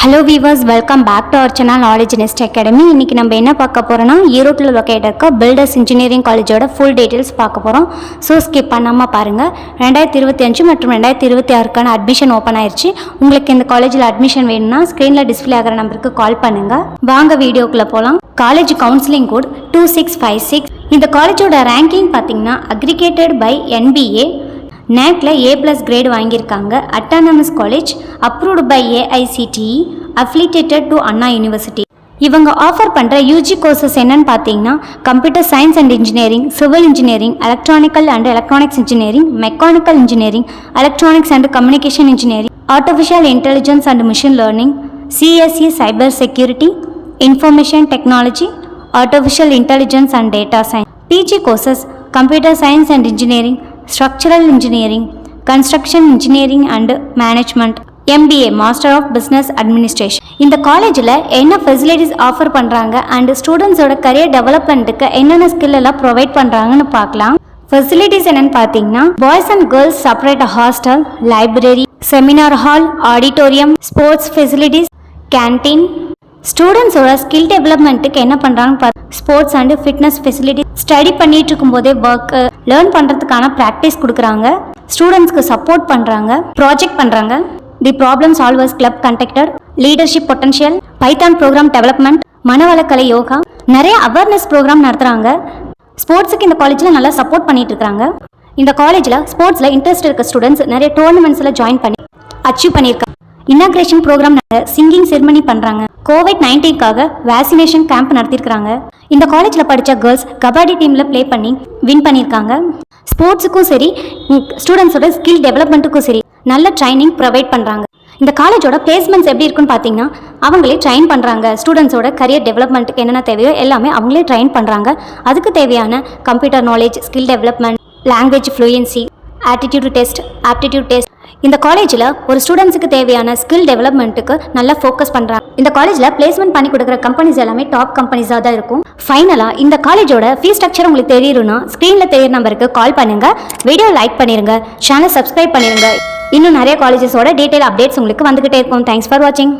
Hello viewers, welcome back to our channel Knowledge Nest Academy. இன்றைக்கி நம்ம என்ன பார்க்க போகிறோன்னா, ஈரோட்டில் லொக்கேட் இருக்க பில்டர்ஸ் இன்ஜினியரிங் காலேஜோட ஃபுல் டீட்டெயில்ஸ் பார்க்க போகிறோம். ஸோ ஸ்கிப் பண்ணாமல் பாருங்கள். 2025 மற்றும் 2026க்கான அட்மிஷன் ஓப்பன் ஆயிடுச்சு. உங்களுக்கு இந்த காலேஜில் அட்மிஷன் வேணும்னா ஸ்க்ரீனில் டிஸ்பிளே ஆகிற நம்பருக்கு கால் பண்ணுங்கள். வாங்க வீடியோக்குள்ளே போகலாம். College counselling code 2656. இந்த காலேஜோட ரேங்கிங் பார்த்தீங்கன்னா அக்ரிகேட்டட் பை NBA நேட்டில் A+ கிரேட் வாங்கியிருக்காங்க. Autonomous college, approved by AICTE, affiliated to Anna university. இவங்க ஆஃபர் பண்ணுற UG கோர்சஸ் என்னன்னு பார்த்தீங்கன்னா, computer science and engineering, civil engineering, electrical and electronics engineering, mechanical engineering, electronics and communication engineering, artificial intelligence and machine learning, CSE cyber security, information technology, artificial intelligence and data science. PG courses computer science and engineering, structural engineering, construction engineering and management, MBA master of business administration. இந்த காலேஜில் என்ன facilities offer பண்ணுறாங்க and ஸ்டூடெண்ட்ஸோட career டெவலப்மெண்ட்டுக்கு என்னென்ன skill எல்லாம் provide பண்ணுறாங்கன்னு பார்க்கலாம். ஃபெசிலிட்டிஸ் என்னென்னு பார்த்தீங்கன்னா, boys and girls separate hostel, library, seminar hall, auditorium, sports facilities, canteen. ஸ்டூடெண்ட்ஸோட ஸ்கில் டெவலப்மெண்ட்டுக்கு என்ன பண்ணுறாங்க, sports and fitness facility. Study பண்ணிட்டு இருக்கும்போதே ஒர்க் லேர்ன் பண்ணுறதுக்கான ப்ராக்டிஸ் கொடுக்குறாங்க. ஸ்டூடெண்ட்ஸ்க்கு சப்போர்ட் பண்ணுறாங்க, ப்ராஜெக்ட் பண்ணுறாங்க. The problem solvers club conducted, leadership potential, Python program development, மனவளக்கலை, யோகா, நிறைய அவேர்னஸ் ப்ரோக்ராம் நடத்துகிறாங்க. ஸ்போர்ட்ஸுக்கு இந்த காலேஜில் நல்லா சப்போர்ட் பண்ணிட்டு இருக்காங்க. இந்த காலேஜில் ஸ்போர்ட்ஸில் இன்ட்ரெஸ்ட் இருக்க ஸ்டூடெண்ட்ஸ் நிறைய டோர்னமெண்ட்ஸில் ஜாயின் பண்ணி அச்சீவ் பண்ணியிருக்காங்க. இனாக்ரேஷன் ப்ரோக்ராம், சிங்கிங் செரிமனி பண்ணுறாங்க. COVID-19க்காக வேக்சினேஷன் கேம்ப் நடத்திருக்காங்க. இந்த காலேஜில் படித்த கேர்ள்ஸ் கபடி டீமில் ப்ளே பண்ணி வின் பண்ணியிருக்காங்க. ஸ்போர்ட்ஸுக்கும் சரி, ஸ்டூடெண்ட்ஸோட ஸ்கில் டெவலப்மெண்ட்டுக்கும் சரி நல்ல ட்ரைனிங் ப்ரொவைட் பண்ணுறாங்க. இந்த காலேஜோட பிளேஸ்மெண்ட்ஸ் எப்படி இருக்குன்னு பார்த்தீங்கன்னா, அவங்களே ட்ரைன் பண்ணுறாங்க. ஸ்டூடெண்ட்ஸோட கரியர் டெவலப்மெண்ட்டுக்கு என்னென்ன தேவையோ எல்லாமே அவங்களே ட்ரைன் பண்ணுறாங்க. அதுக்கு தேவையான computer knowledge, skill development, language fluency, attitude test, aptitude test. இந்த காலேஜில் ஒரு ஸ்டூடெண்ட்ஸுக்கு தேவையான ஸ்கில் டெவலப்மெண்ட்டுக்கு நல்லா ஃபோக்கஸ் பண்ணுறாங்க. இந்த காலேஜில் பிளேஸ்மெண்ட் பண்ணி கொடுக்குற கம்பெனிஸ் எல்லாமே டாப் கம்பெனிஸாக தான் இருக்கும். ஃபைனலாக இந்த காலேஜோட ஃபீஸ் ஸ்ட்ரக்சர் உங்களுக்கு தெரியணும்னா ஸ்க்ரீனில் தெரியுற நம்பருக்கு கால் பண்ணுங்கள். வீடியோ லைக் பண்ணிடுங்க, சேனல் சப்ஸ்கிரைப் பண்ணிடுங்க. இன்னும் நிறைய காலேஜஸோட டீட்டெயில் அப்டேட்ஸ் உங்களுக்கு வந்துகிட்டே இருக்கும். தேங்க்ஸ் ஃபார் வாட்சிங்.